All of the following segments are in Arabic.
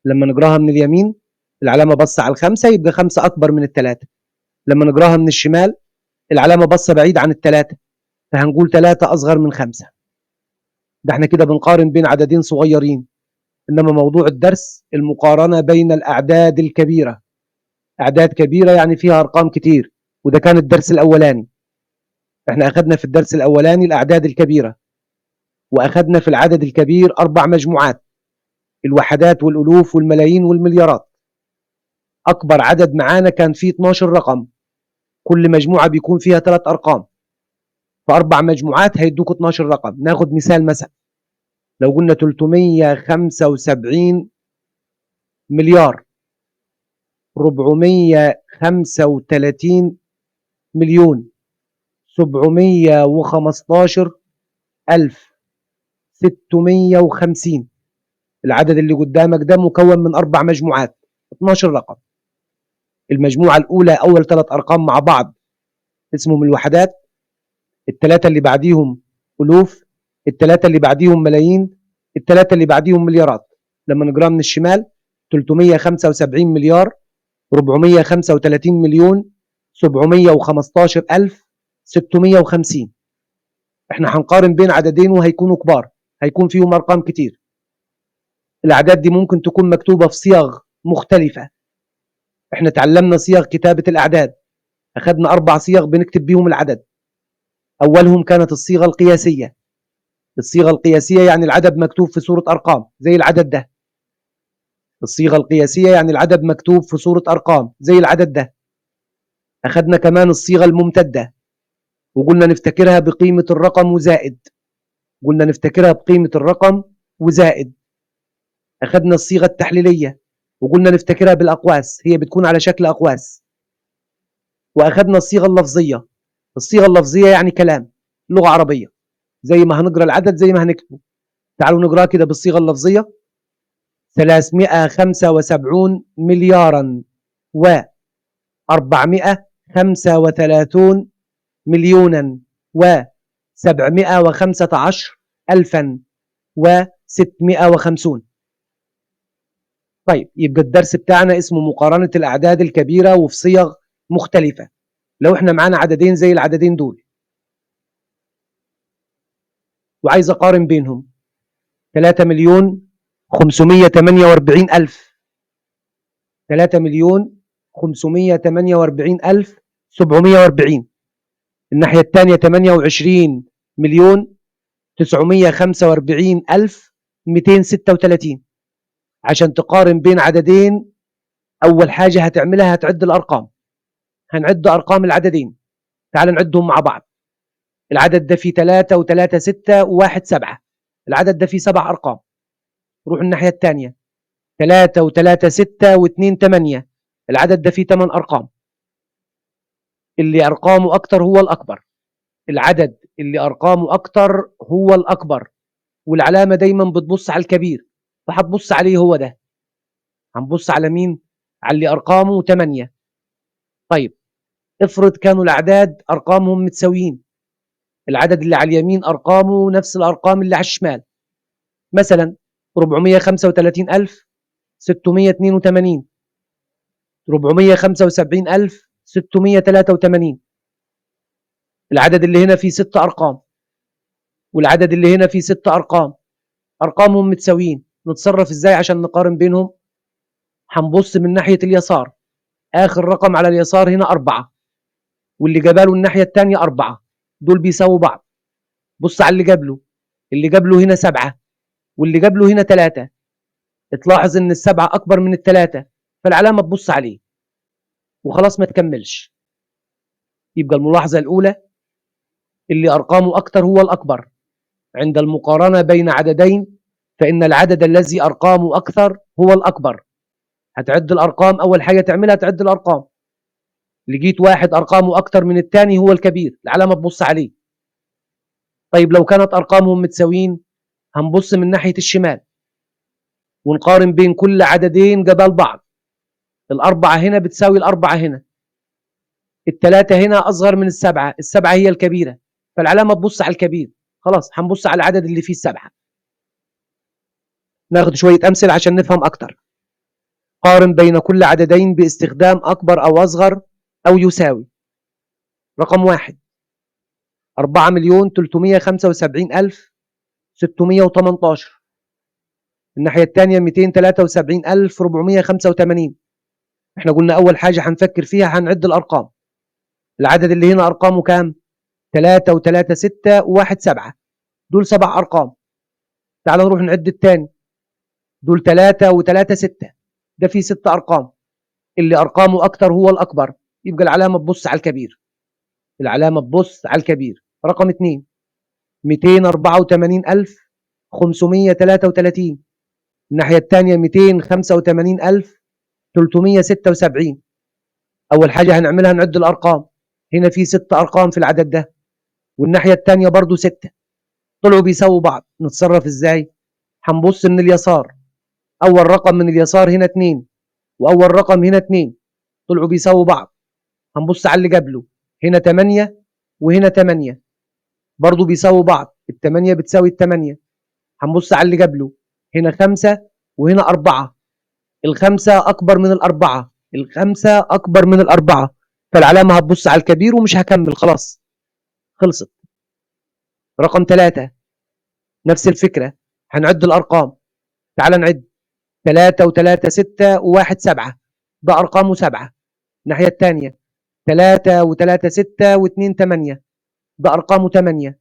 لما نقراها من اليمين العلامة بص على الخمسة يبقى خمسة أكبر من التلاتة. لما نقراها من الشمال العلامة بص بعيد عن التلاتة، فهنقول تلاتة أصغر من خمسة. ده احنا كده بنقارن بين عددين صغيرين، إنما موضوع الدرس المقارنة بين الأعداد الكبيرة. أعداد كبيرة يعني فيها أرقام كتير، وده كان الدرس الأولاني. احنا أخذنا في الدرس الأولاني الأعداد الكبيرة، وأخذنا في العدد الكبير 4 مجموعات: الوحدات والألوف والملايين والمليارات. أكبر عدد معانا كان فيه 12 رقم، كل مجموعة بيكون فيها 3 أرقام، ف4 مجموعات هيدوك 12 رقم. ناخد مثال مثلا، لو قلنا 375 مليار 435 مليون 715 ألف 650. العدد اللي قدامك ده مكون من 4 مجموعات 12 رقم. المجموعة الأولى أول 3 أرقام مع بعض اسمهم الوحدات، الثلاثة اللي بعديهم ألوف، الثلاثة اللي بعديهم ملايين، الثلاثة اللي بعديهم مليارات. لما نقرأ من الشمال 375 مليار 435 مليون 715 ألف 650. احنا هنقارن بين عددين وهيكونوا كبار، هيكون فيهم أرقام كتير. الأعداد دي ممكن تكون مكتوبة في صيغ مختلفة. احنا تعلمنا صيغ كتابة الأعداد، أخذنا 4 صيغ بنكتب بيهم العدد. أولهم كانت الصيغة القياسية. الصيغة القياسية يعني العدد مكتوب في صورة أرقام زي العدد ده. الصيغة القياسية يعني العدد مكتوب في صورة أرقام زي العدد ده. أخذنا كمان الصيغة الممتدة، وقلنا نفتكرها بقيمة الرقم وزائد. قلنا نفتكرها بقيمة الرقم وزائد. أخذنا الصيغة التحليلية، وقلنا نفتكرها بالأقواس، هي بتكون على شكل أقواس. وأخذنا الصيغة اللفظية. الصيغة اللفظية يعني كلام، لغة عربية، زي ما هنقرأ العدد زي ما هنكتبه. تعالوا نقرأ كده بالصيغة اللفظية: 375 مليارا و435 مليونا و715 ألفا و650. طيب يبقى الدرس بتاعنا اسمه مقارنة الأعداد الكبيرة وفي صيغ مختلفة. لو احنا معانا عددين زي العددين دول وعايز أقارن بينهم، 3 مليون 548 ألف 3 مليون 548 ألف 740. الناحية الثانية 28 مليون 945 ألف 236. عشان تقارن بين عددين أول حاجة هتعملها هتعد الأرقام. هنعد أرقام العددين، تعال نعدهم مع بعض. العدد ده فيه 3 و3 6 و1 7. العدد ده فيه 7 أرقام. روح الناحية الثانية 3 و3 6 و2 8. العدد ده فيه 8 أرقام. اللي أرقامه أكتر هو الأكبر. العدد اللي أرقامه أكتر هو الأكبر، والعلامة دايما بتبص على الكبير، فهتبص عليه هو ده. هنبص على مين؟ على اللي أرقامه 8. طيب افرض كانوا الأعداد أرقامهم متساويين، العدد اللي على اليمين أرقامه نفس الأرقام اللي على الشمال. مثلا 435,682 475,683. العدد اللي هنا فيه 6 أرقام والعدد اللي هنا فيه 6 أرقام، أرقامهم متساويين. نتصرف إزاي عشان نقارن بينهم؟ هنبص من ناحية اليسار. آخر رقم على اليسار هنا 4، واللي جابله الناحية الثانية 4، دول بيساووا بعض. بص على اللي قبله هنا 7، واللي قبله هنا 3. تلاحظ إن ال7 أكبر من ال3، فالعلامة تبص عليه وخلاص ما تكملش. يبقى الملاحظة الأولى اللي أرقامه أكتر هو الأكبر. عند المقارنة بين عددين فإن العدد الذي أرقامه أكثر هو الأكبر. هتعد الأرقام، أول حاجة تعملها تعد الأرقام. لقيت واحد أرقامه أكتر من الثاني هو الكبير، العلامة تبص عليه. طيب لو كانت أرقامهم متساويين هنبص من ناحية الشمال ونقارن بين كل عددين قبال بعض. الأربعة هنا بتساوي الأربعة هنا، الثلاثة هنا أصغر من السبعة، السبعة هي الكبيرة، فالعلامة تبص على الكبير. خلاص هنبص على العدد اللي فيه 7. ناخد شوية أمثلة عشان نفهم أكتر. قارن بين كل عددين باستخدام أكبر أو أصغر أو يساوي. رقم 1 4,375,618. الناحية التانية 273,485. احنا قلنا أول حاجة هنفكر فيها هنعد الأرقام. العدد اللي هنا أرقامه كام؟ 3 و3 6 و1 7. دول 7 أرقام. تعال نروح نعد التاني. دول 3 و3 6. ده فيه 6 أرقام. اللي أرقامه أكتر هو الأكبر، يبقى العلامة تبص على الكبير. العلامة تبص على الكبير. رقم 2 284,533. الناحية التانية 285,376. أول حاجة هنعملها نعد الأرقام. هنا في 6 أرقام في العدد ده، والناحية التانية برضو 6. طلعوا بيساووا بعض. نتصرف إزاي؟ هنبص من اليسار. أول رقم من اليسار هنا 2، وأول رقم هنا 2. طلعوا بيساووا بعض. هنبص على اللي قبله. هنا 8 وهنا 8 برضو بيساووا بعض. ال8 بتساوي ال8. هنبص على اللي قبله. هنا 5 وهنا 4. الخمسة أكبر من الأربعة. الخمسة أكبر من الأربعة. فالعلامة هتبص على الكبير ومش هكمل، خلاص خلصت. رقم 3 نفس الفكرة. هنعد الأرقام. تعال نعد. 3 و3 6 و1 7. ده أرقامه 7. الناحية التانية 3 و3 6 و2 8. ده أرقامه 8.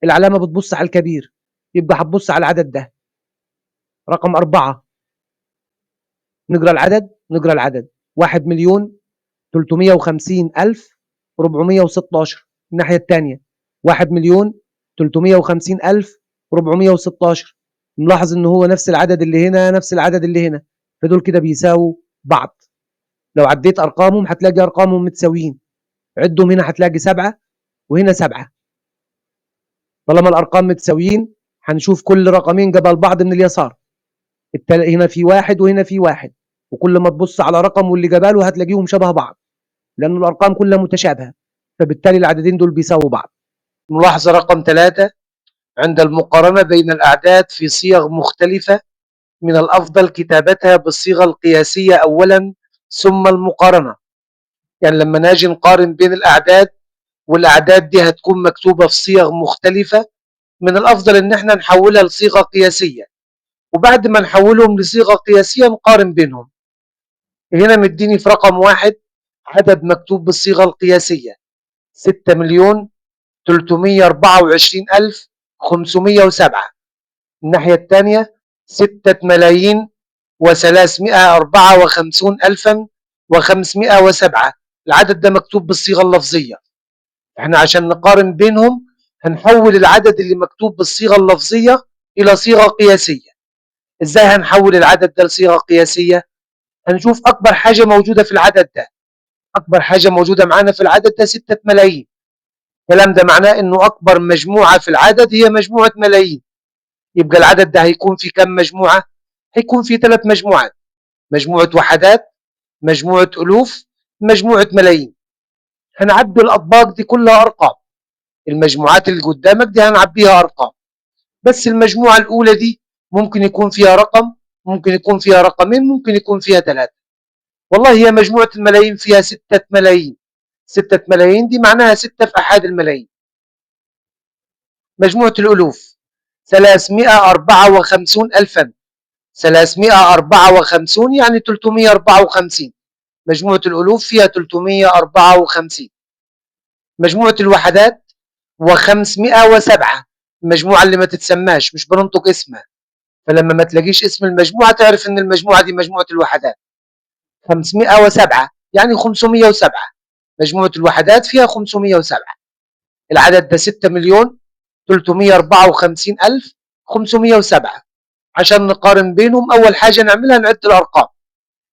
العلامة بتبص على الكبير، يبقى هتبص على العدد ده. رقم 4 نقرأ العدد. 1,350,416. الناحية التانية 1,350,416. نلاحظ إن هو نفس العدد اللي هنا نفس العدد اللي هنا، فدول كده بيساووا بعض. لو عديت أرقامهم هتلاقي أرقامهم متساويين. عدهم هنا هتلاقي 7 وهنا 7. طالما الأرقام متساويين هنشوف كل رقمين قبل بعض من اليسار. هنا في 1 وهنا في 1، وكل ما تبص على رقم واللي قباله هتلاقيهم شبه بعض، لأن الأرقام كلها متشابهة، فبالتالي العددين دول بيساووا بعض. ملاحظة رقم 3 عند المقارنة بين الأعداد في صيغ مختلفة من الأفضل كتابتها بالصيغة القياسية أولا ثم المقارنة. يعني لما ناجي نقارن بين الأعداد والأعداد دي هتكون مكتوبة في صيغ مختلفة، من الأفضل إن احنا نحولها لصيغة قياسية، وبعد ما نحولهم لصيغة قياسية نقارن بينهم. هنا مديني في رقم 1 عدد مكتوب بالصيغة القياسية 6,324,507. الناحية الثانية 6,354,507. العدد ده مكتوب بالصيغة اللفظية. احنا عشان نقارن بينهم هنحول العدد اللي مكتوب بالصيغة اللفظية إلى صيغة قياسية. ازاي هنحول العدد ده لصيغة قياسية؟ هنشوف أكبر حاجة موجودة في العدد ده. أكبر حاجة موجودة معانا في العدد ده 6 ملايين. الكلام ده معناه إنه أكبر مجموعة في العدد هي مجموعة ملايين. يبقى العدد ده هيكون في كم مجموعة؟ هيكون في 3 مجموعات: مجموعة وحدات، مجموعة ألوف، مجموعة ملايين. هنعبي الأطباق دي كلها أرقام. المجموعات اللي قدامك دي هنعبيها أرقام، بس المجموعة الأولى دي ممكن يكون فيها رقم، ممكن يكون فيها رقمين، ممكن يكون فيها 3. والله هي مجموعة الملايين فيها 6 ملايين. 6 ملايين دي معناها 6 في أحد الملايين. مجموعة الألوف 354 ألفا. 354 يعني 354. مجموعة الألوف فيها 354. مجموعة الوحدات و507. المجموعة اللي ما تتسماش، مش بننطق اسمها، فلما ما تلاقيش اسم المجموعة تعرف ان المجموعة دي مجموعة الوحدات. 507 يعني 507. مجموعة الوحدات فيها 507. العدد ده 6,354,507. عشان نقارن بينهم أول حاجة نعملها نعد الأرقام.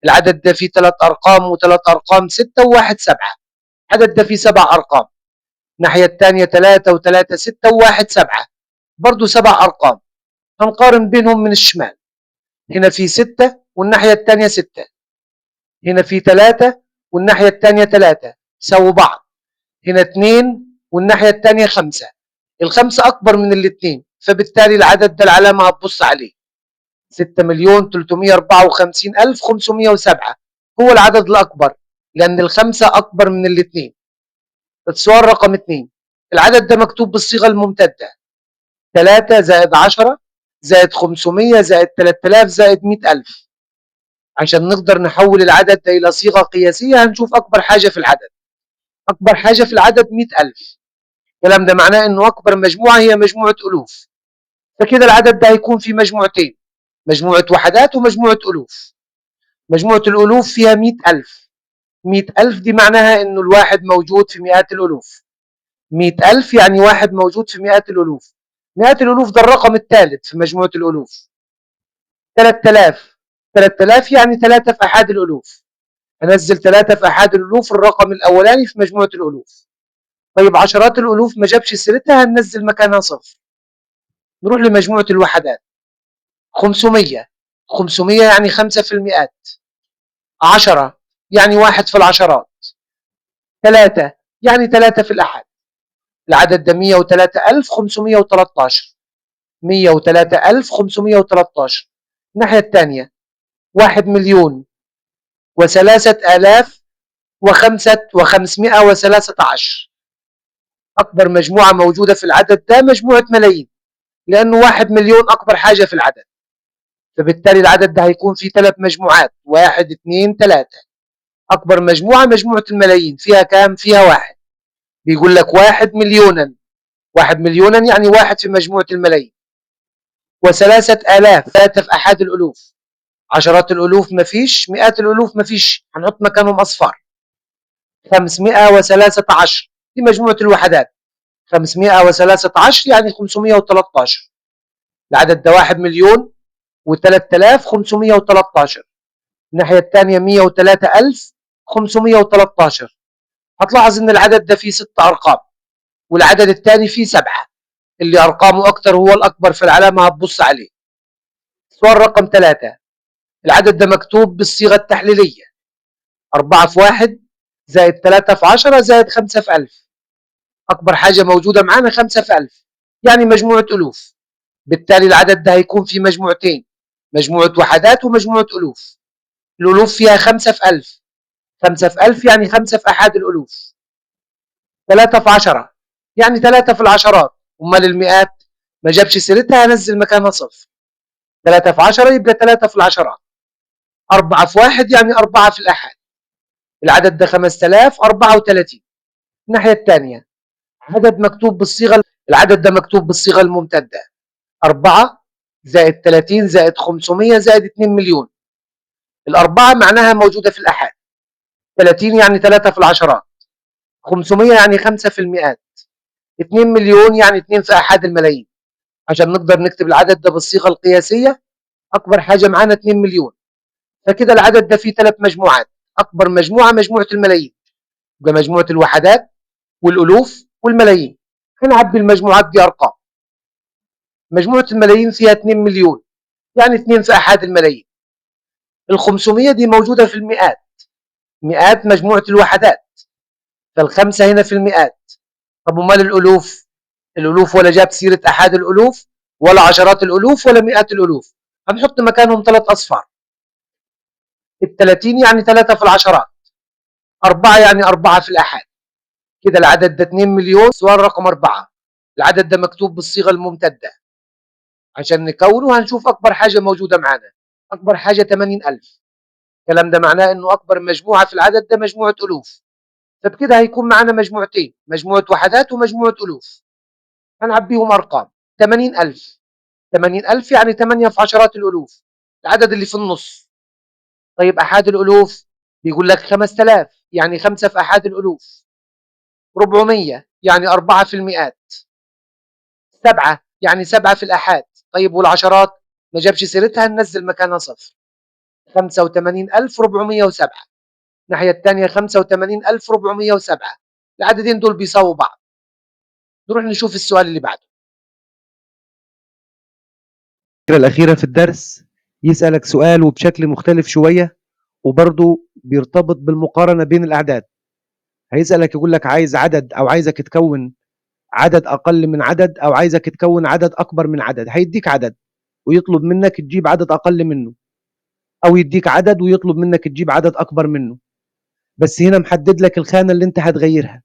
العدد ده فيه 3 أرقام و3 أرقام 6 و1 7. العدد ده فيه 7 أرقام. الناحية الثانية 3 و3 6 و1 7. برضو 7 أرقام. هنقارن بينهم من الشمال. هنا في 6 والناحية الثانية 6. هنا في 3 والناحية الثانية 3 سووا بعض. هنا 2 والناحية الثانية 5. الخمسة أكبر من الاثنين، فبالتالي العدد ده العلامة هتبص عليه 6,354,507 هو العدد الأكبر، لأن الخمسة أكبر من الاثنين. السؤال رقم 2، العدد ده مكتوب بالصيغة الممتدة 3 زائد 10 زائد 500 زائد 3000 زائد 100,000. عشان نقدر نحول العدد ده إلى صيغة قياسية هنشوف أكبر حاجة في العدد. أكبر حاجة في العدد 100,000. الكلام ده معناه إنه أكبر مجموعة هي مجموعة ألوف، فكده العدد ده هيكون في مجموعتين، مجموعة وحدات ومجموعة ألوف. مجموعة الألوف فيها 100,000. 100,000 دي معناها إنه الواحد موجود في مئات الألوف. 100,000 يعني واحد موجود في مئات الألوف. مئات الألوف ده الرقم الثالث في مجموعة الألوف. 3000 يعني 3 في أحاد الألوف. هنزل 3 في أحاد الألوف الرقم الأولاني في مجموعة الألوف. طيب عشرات الألوف ما جابش سيرتها، هننزل مكانها صفر. نروح لمجموعة الوحدات. 500 يعني 5 في المئات. 10 يعني 1 في العشرات. 3 يعني 3 في الأحد. العدد ده 103,513. 103,513. الناحية الثانية 1,003,513. أكبر مجموعة موجودة في العدد ده مجموعة ملايين، لأنه 1,000,000 أكبر حاجة في العدد، فبالتالي العدد ده هيكون فيه 3 مجموعات، 1 2 3. أكبر مجموعة مجموعة الملايين، فيها كام؟ فيها 1. بيقول لك 1,000,000. 1,000,000 يعني 1 في مجموعة الملايين. و3,000 3 في أحاد الألوف. عشرات الألوف مفيش، مئات الألوف مفيش، هنحط مكانهم أصفار. 513 دي مجموعة الوحدات. 513 يعني 513. العدد ده 1,000,000 و3,513. الناحية الثانية 103,513. هتلاحظ إن العدد ده فيه 6 أرقام، والعدد الثاني فيه 7. اللي أرقامه أكتر هو الأكبر في العلامة، هتبص عليه. سؤال رقم 3، العدد ده مكتوب بالصيغة التحليلية 4 في 1 زائد 3 في 10 زائد 5 في 1000. أكبر حاجة موجودة معانا 5 في 1000، يعني مجموعة ألوف. بالتالي العدد ده هيكون في مجموعتين، مجموعة وحدات ومجموعة ألوف. الألوف فيها 5 في 1000. 5 في 1000 يعني 5 في أحاد الألوف. 3 في 10 يعني 3 في العشرات. أمال المئات ما جابش سيرتها، هنزل مكانها صفر. 3 في 10 يبقى 3 في العشرات. 4 في 1 يعني 4 في الأحاد. العدد ده 5,034. الناحية الثانية العدد ده مكتوب بالصيغة الممتدة 4 زائد 30 زائد 500 زائد 2,000,000. الأربعة معناها موجودة في الأحاد. 30 يعني 3 في العشرات. 500 يعني 5 في المئات. 2,000,000 يعني 2 في أحاد الملايين. عشان نقدر نكتب العدد ده بالصيغة القياسية أكبر حاجة معانا 2,000,000. فكده العدد ده فيه 3 مجموعات. أكبر مجموعة مجموعة الملايين، يبقى مجموعة الوحدات والألوف والملايين. هنعبي المجموعات دي أرقام. مجموعة الملايين فيها 2,000,000 يعني 2 في أحاد الملايين. ال500 دي موجودة في المئات. مئات مجموعة الوحدات، فالخمسة هنا في المئات. طب أمال الألوف؟ الألوف ولا جاب سيرة أحاد الألوف ولا عشرات الألوف ولا مئات الألوف. هنحط مكانهم 3 أصفار. ال30 يعني 3 في العشرات. 4 يعني 4 في الأحاد. كده العدد ده 2,000,000. سؤال رقم 4، العدد ده مكتوب بالصيغة الممتدة. عشان نكونه هنشوف أكبر حاجة موجودة معانا. أكبر حاجة 80,000. الكلام ده معناه إنه أكبر مجموعة في العدد ده مجموعة ألوف. فبكده هيكون معانا مجموعتين، مجموعة وحدات ومجموعة ألوف. هنعبيهم أرقام. 80,000. 80,000 يعني 8 في عشرات الألوف، العدد اللي في النص. طيب أحاد الألوف بيقول لك 5,000 يعني 5 في أحاد الألوف. 400 يعني 4 في المئات. 7 يعني 7 في الأحاد. طيب والعشرات ما جابش سيرتها، ننزل مكانها صفر. 85,407. الناحية الثانية 85,407. العددين دول بيساووا بعض. نروح نشوف السؤال اللي بعده. الفكرة الأخيرة في الدرس يسألك سؤال وبشكل مختلف شوية، وبرضه بيرتبط بالمقارنة بين الأعداد. هيسألك يقول لك عايز عدد، أو عايزك تكون عدد أقل من عدد، أو عايزك تكون عدد أكبر من عدد. هيديك عدد ويطلب منك تجيب عدد أقل منه، أو يديك عدد ويطلب منك تجيب عدد أكبر منه. بس هنا محدد لك الخانة اللي أنت هتغيرها،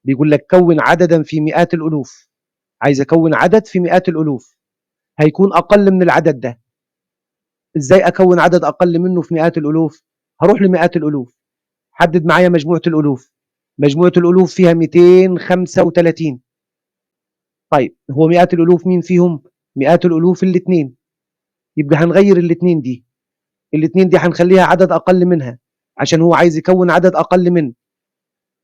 بيقول لك كون عددا في مئات الألوف. عايز أكون عدد في مئات الألوف هيكون أقل من العدد ده. إزاي أكون عدد أقل منه في مئات الألوف؟ هروح لمئات الألوف، حدد معايا مجموعة الألوف. مجموعة الألوف فيها 235. طيب هو مئات الألوف مين فيهم؟ مئات الألوف الاثنين، يبقى هنغير الاثنين دي. الاثنين دي هنخليها عدد أقل منها عشان هو عايز يكون عدد أقل منه.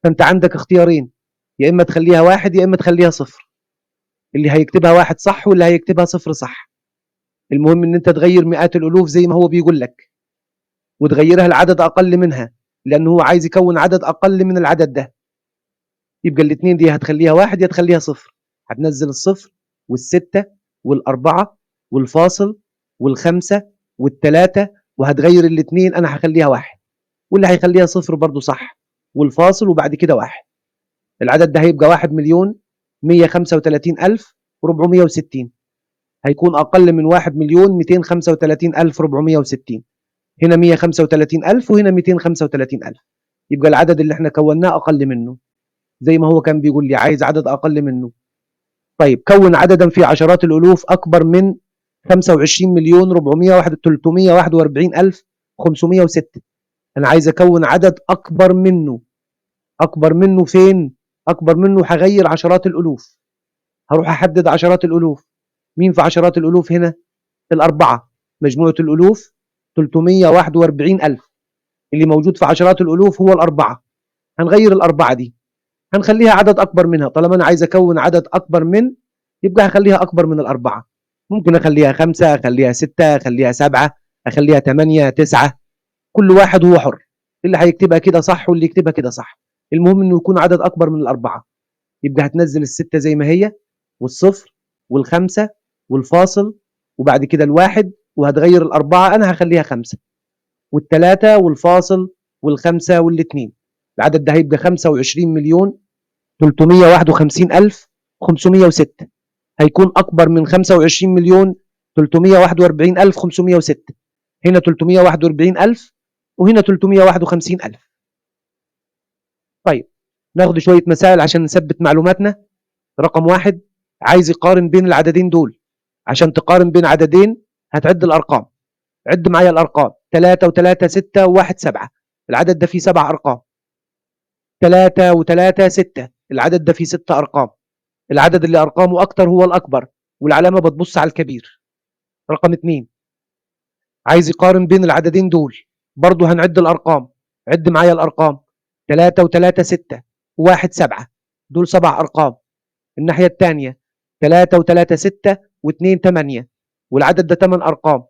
فأنت عندك اختيارين، يا إما تخليها واحد يا إما تخليها صفر. اللي هيكتبها واحد صح واللي هيكتبها صفر صح. المهم إن أنت تغير مئات الألوف زي ما هو بيقول لك، وتغيرها لعدد أقل منها، لأنه هو عايز يكون عدد أقل من العدد ده. يبقى الاثنين دي هتخليها واحد يا تخليها صفر. هتنزل الصفر والستة والأربعة والفاصل والخمسة والتلاتة، وهتغير الاثنين. أنا هخليها واحد، واللي هيخليها صفر برضو صح، والفاصل وبعد كده واحد. العدد ده هيبقى 1,135,460. هيكون أقل من 1,235,460. هنا 135,000 وهنا 235,000. يبقى العدد اللي احنا كوناه أقل منه، زي ما هو كان بيقول لي عايز عدد أقل منه. طيب كون عددا في عشرات الألوف أكبر من 25,341,506. أنا عايز أكون عدد أكبر منه. أكبر منه فين؟ أكبر منه هغير عشرات الألوف، هروح أحدد عشرات الألوف. مين في عشرات الألوف هنا؟ الأربعة. مجموعة الألوف 341,000. اللي موجود في عشرات الألوف هو الأربعة. هنغير الأربعة دي، هنخليها عدد أكبر منها. طالما أنا عايز أكون عدد أكبر من، يبقى هخليها أكبر من الأربعة. ممكن أخليها 5، أخليها 6، أخليها 7، أخليها 8، 9. كل واحد هو حر، اللي هيكتبها كده صح واللي يكتبها كده صح. المهم إنه يكون عدد أكبر من الأربعة. يبقى هتنزل الستة زي ما هي، والصفر والخمسة والفاصل وبعد كده الواحد، وهتغير الأربعة. أنا هخليها 5 والتلاتة والفاصل والخمسة والاثنين. العدد ده هيبقى 25,351,506. هيكون أكبر من 25,341,506. هنا 341,000 وهنا 351,000. طيب ناخد شوية مسائل عشان نثبت معلوماتنا. رقم 1، عايز يقارن بين العددين دول. عشان تقارن بين عددين هتعد الأرقام. عد معايا الأرقام: 3 و3 6 و1 7. العدد ده فيه 7 أرقام. 3 و3 6. العدد ده فيه 6 أرقام. العدد اللي أرقامه أكتر هو الأكبر، والعلامة بتبص على الكبير. رقم 2، عايز يقارن بين العددين دول. برضه هنعد الأرقام. عد معايا الأرقام: 3 و3 6 و1 7. دول 7 أرقام. الناحية الثانية 3 و3 6 و2 8. والعدد ده 8 أرقام.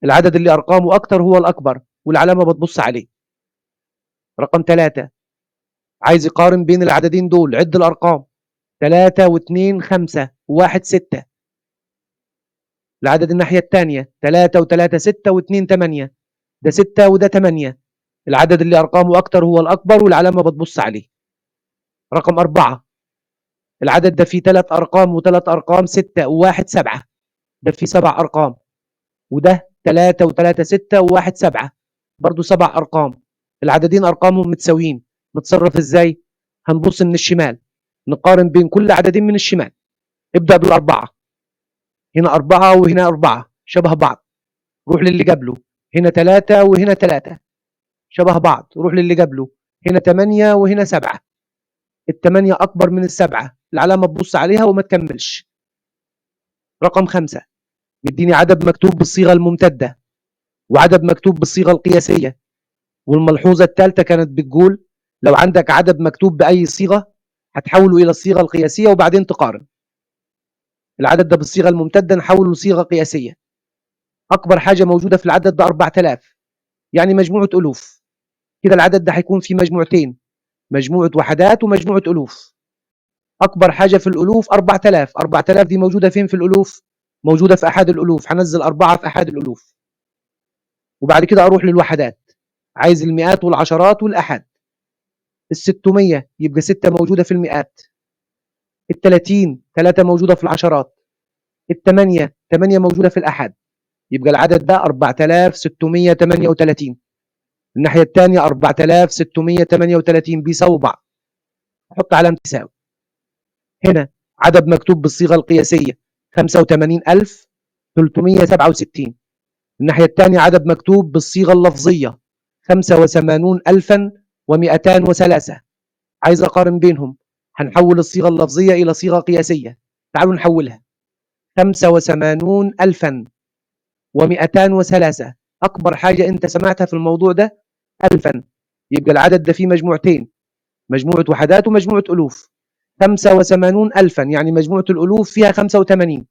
العدد اللي أرقامه أكتر هو الأكبر، والعلامة بتبص عليه. رقم 3، عايز يقارن بين العددين دول. عد الأرقام: 3 و2 5 و1 6. العدد الناحية الثانية 3 و3 6 و2 8. ده 6 وده 8. العدد اللي أرقامه أكتر هو الأكبر، والعلامة بتبص عليه. رقم 4، العدد ده فيه 3 أرقام و3 أرقام: 6 و1 7. ده فيه 7 أرقام. وده 3 و3 6 و1 7. برضو 7 أرقام. العددين أرقامهم متساويين. نتصرف إزاي؟ هنبص من الشمال، نقارن بين كل عددين من الشمال. ابدأ بالأربعة. هنا 4 وهنا 4 شبه بعض، روح للي قبله. هنا 3 وهنا 3 شبه بعض، روح للي قبله. هنا 8 وهنا 7. ال8 أكبر من ال7، العلامة تبص عليها وما تكملش. رقم 5، مديني عدد مكتوب بالصيغة الممتدة وعدد مكتوب بالصيغة القياسية. والملحوظة الثالثة كانت بتقول لو عندك عدد مكتوب بأي صيغة هتحوله إلى الصيغة القياسية وبعدين تقارن. العدد ده بالصيغة الممتدة نحوله لصيغة قياسية. أكبر حاجة موجودة في العدد ده 4000، يعني مجموعة ألوف. كده العدد ده هيكون فيه مجموعتين: مجموعة وحدات ومجموعة ألوف. أكبر حاجة في الألوف 4000. 4000 دي موجودة فين في الألوف؟ موجودة في أحاد الألوف. هنزل 4 في أحاد الألوف. وبعد كده أروح للوحدات. عايز المئات والعشرات والأحاد. ال600 يبقى 6 موجودة في المئات. ال30 3 موجودة في العشرات. ال8 8 موجودة في الأحاد. يبقى العدد ده 4638. الناحية الثانية 4638 بيساووا بعض. حط علامة تساوي. هنا عدد مكتوب بالصيغة القياسية 85367. الناحية الثانية عدد مكتوب بالصيغة اللفظية 85203. عايز أقارن بينهم، هنحول الصيغة اللفظية إلى صيغة قياسية. تعالوا نحولها. 85203 أكبر حاجة أنت سمعتها في الموضوع ده 1000. يبقى العدد ده فيه مجموعتين، مجموعة وحدات ومجموعة ألوف. 85000 يعني مجموعة الألوف فيها 85.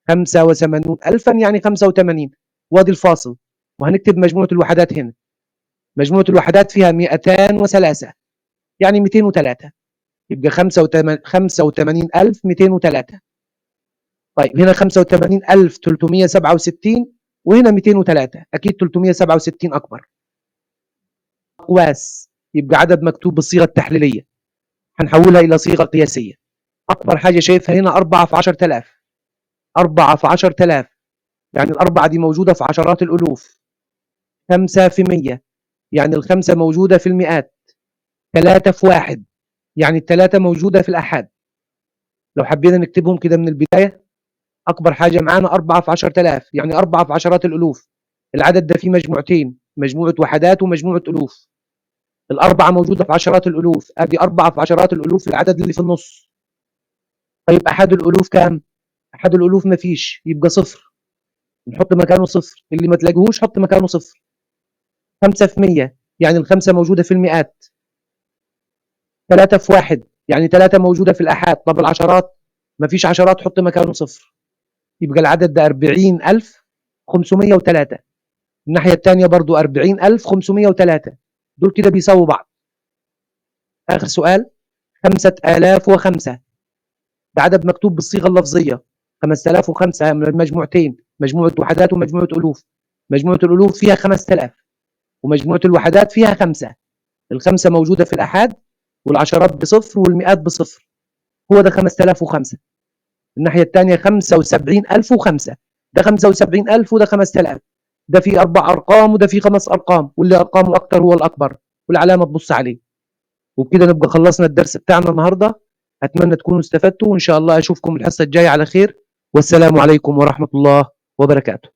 85000 يعني 85. وادي الفاصل. وهنكتب مجموعة الوحدات هنا. مجموعة الوحدات فيها 203 يعني 203. يبقى 85203. طيب هنا 85367 وهنا 203. أكيد 367 أكبر. أقواس. يبقى عدد مكتوب بالصيغة التحليلية، هنحولها إلى صيغة قياسية. أكبر حاجة شايفها هنا 4 في 10000. 4 في 10000 يعني الأربعة دي موجودة في عشرات الألوف. 5 في 100 يعني الخمسة موجودة في المئات. 3 في 1 يعني الثلاثة موجودة في الأحاد. لو حبينا نكتبهم كده من البداية، أكبر حاجة معانا 4 في 10000 يعني 4 في عشرات الألوف. العدد ده فيه مجموعتين، مجموعة وحدات ومجموعة ألوف. الأربعة موجودة في عشرات الألوف، أدي 4 في عشرات الألوف العدد اللي في النص. طيب أحد الألوف كام؟ أحد الألوف مفيش، يبقى صفر. نحط مكانه صفر، اللي ما تلاقيهوش حط مكانه صفر. 5 في 100 يعني الخمسة موجودة في المئات. 3 في 1 يعني 3 موجودة في الأحاد. طب العشرات مفيش عشرات، حط مكانه صفر. يبقى العدد ده 40503. الناحية الثانية برضو 40503. دول كده بيساووا بعض. آخر سؤال 5005. ده عدد مكتوب بالصيغة اللفظية 5005 من المجموعتين، مجموعة وحدات ومجموعة ألوف. مجموعة الألوف فيها 5000 ومجموعة الوحدات فيها 5. الخمسة موجودة في الأحاد والعشرات بصفر والمئات بصفر. هو ده 5005. الناحية الثانية 75005. ده 75000 وده 5000. ده في 4 أرقام وده في 5 أرقام، واللي أرقامه أكتر هو الأكبر والعلامة تبص عليه. وبكده نبقى خلصنا الدرس بتاعنا النهاردة. أتمنى تكونوا استفدتوا، وإن شاء الله أشوفكم الحصة الجاية على خير. والسلام عليكم ورحمة الله وبركاته.